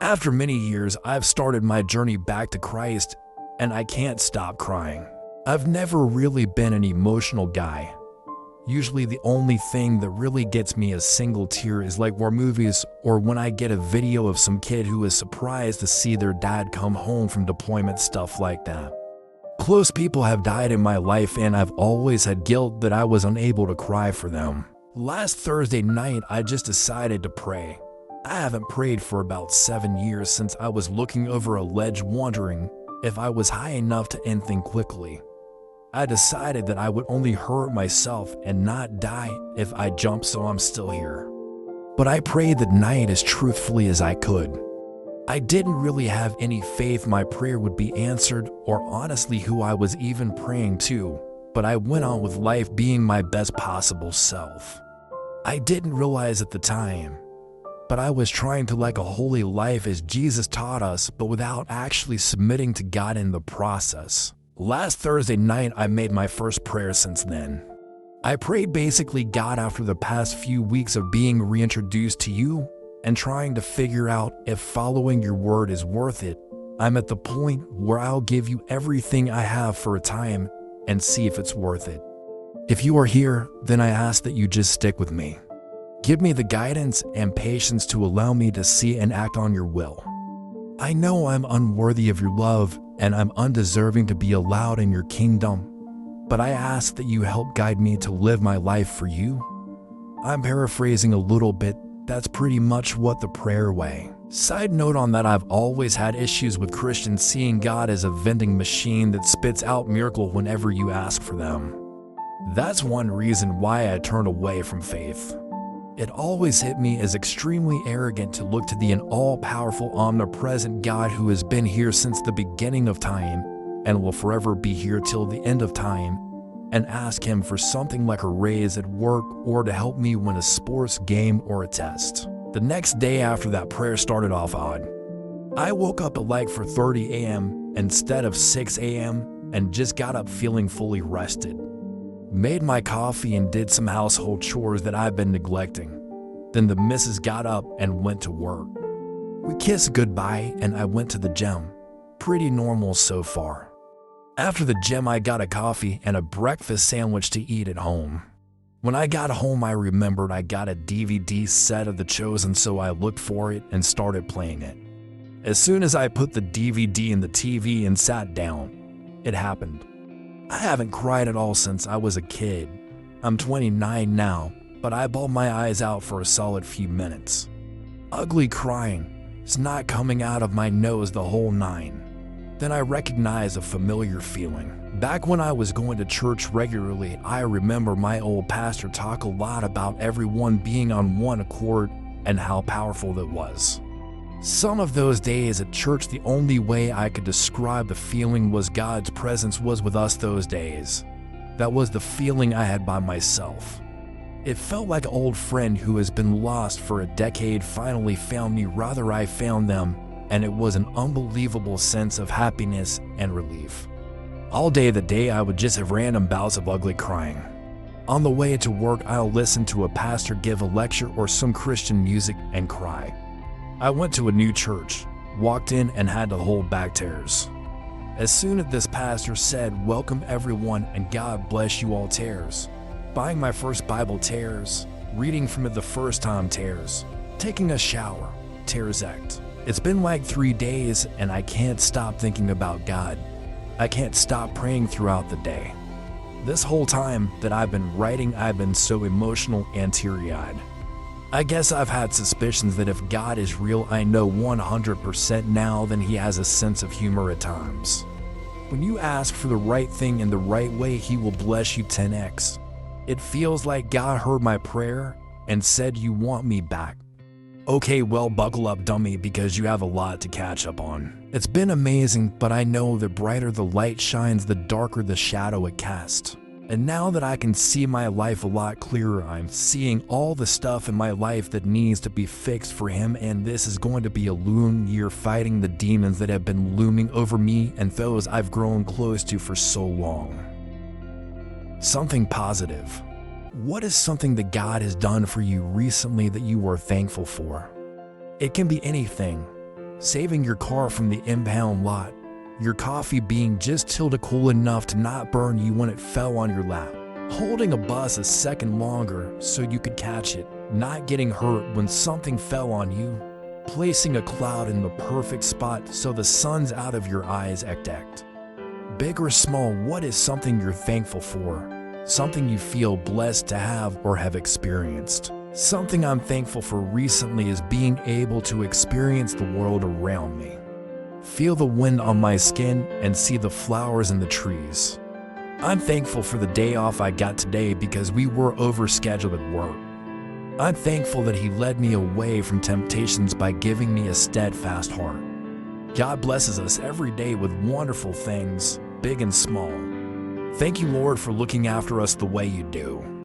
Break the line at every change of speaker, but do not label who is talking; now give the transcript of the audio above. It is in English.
After many years, I've started my journey back to Christ, and I can't stop crying. I've never really been an emotional guy. Usually the only thing that really gets me a single tear is like war movies or when I get a video of some kid who is surprised to see their dad come home from deployment, stuff like that. Close people have died in my life and I've always had guilt that I was unable to cry for them. Last Thursday night, I just decided to pray. I haven't prayed for about 7 years since I was looking over a ledge wondering if I was high enough to end things quickly. I decided that I would only hurt myself and not die if I jumped, so I'm still here. But I prayed that night as truthfully as I could. I didn't really have any faith my prayer would be answered or honestly who I was even praying to, but I went on with life being my best possible self. I didn't realize at the time, but I was trying to live a holy life as Jesus taught us, but without actually submitting to God in the process. Last Thursday night, I made my first prayer since then. I prayed basically, God, after the past few weeks of being reintroduced to you and trying to figure out if following your word is worth it, I'm at the point where I'll give you everything I have for a time and see if it's worth it. If you are here, then I ask that you just stick with me. Give me the guidance and patience to allow me to see and act on your will. I know I'm unworthy of your love and I'm undeserving to be allowed in your kingdom, but I ask that you help guide me to live my life for you. I'm paraphrasing a little bit, that's pretty much what the prayer way. Side note on that, I've always had issues with Christians seeing God as a vending machine that spits out miracles whenever you ask for them. That's one reason why I turned away from faith. It always hit me as extremely arrogant to look to the all-powerful, omnipresent God who has been here since the beginning of time and will forever be here till the end of time, and ask him for something like a raise at work or to help me win a sports game or a test. The next day after that prayer started off odd. I woke up at like 4:30 a.m. instead of 6 a.m. and just got up feeling fully rested. Made my coffee and did some household chores that I've been neglecting. Then the missus got up and went to work. We kissed goodbye and I went to the gym. Pretty normal so far. After the gym, I got a coffee and a breakfast sandwich to eat at home. When I got home, I remembered I got a DVD set of The Chosen, so I looked for it and started playing it. As soon as I put the DVD in the TV and sat down, it happened. I haven't cried at all since I was a kid. I'm 29 now, but I bawled my eyes out for a solid few minutes. Ugly crying. It's not coming out of my nose the whole 9. Then I recognized a familiar feeling. Back when I was going to church regularly, I remember my old pastor talk a lot about everyone being on one accord and how powerful that was. Some of those days at church, the only way I could describe the feeling was God's presence was with us those days. That was the feeling I had by myself. It felt like an old friend who has been lost for a decade finally found me, rather I found them, and it was an unbelievable sense of happiness and relief. All day the day I would just have random bouts of ugly crying. On the way to work, I'll listen to a pastor give a lecture or some Christian music and cry. I went to a new church, walked in and had to hold back tears. As soon as this pastor said, "Welcome everyone and God bless you all," tears. Buying my first Bible, tears. Reading from it the first time, tears. Taking a shower, tears act. It's been like 3 days and I can't stop thinking about God. I can't stop praying throughout the day. This whole time that I've been writing, I've been so emotional and teary-eyed. I guess I've had suspicions that if God is real, I know 100% now, then he has a sense of humor at times. When you ask for the right thing in the right way, he will bless you 10x. It feels like God heard my prayer and said, "You want me back." Okay, well, buckle up, dummy, because you have a lot to catch up on. It's been amazing, but I know the brighter the light shines, the darker the shadow it casts. And now that I can see my life a lot clearer, I'm seeing all the stuff in my life that needs to be fixed for him, and this is going to be a long year fighting the demons that have been looming over me and those I've grown close to for so long. Something positive. What is something that God has done for you recently that you are thankful for? It can be anything. saving your car from the impound lot, your coffee being just tilted cool enough to not burn you when it fell on your lap, holding a bus a second longer so you could catch it, not getting hurt when something fell on you, placing a cloud in the perfect spot so the sun's out of your eyes act. Big or small, what is something you're thankful for? Something you feel blessed to have or have experienced? Something I'm thankful for recently is being able to experience the world around me. Feel the wind on my skin and see the flowers in the trees. I'm thankful for the day off I got today because we were overscheduled at work. I'm thankful that He led me away from temptations by giving me a steadfast heart. God blesses us every day with wonderful things, big and small. Thank you, Lord, for looking after us the way you do.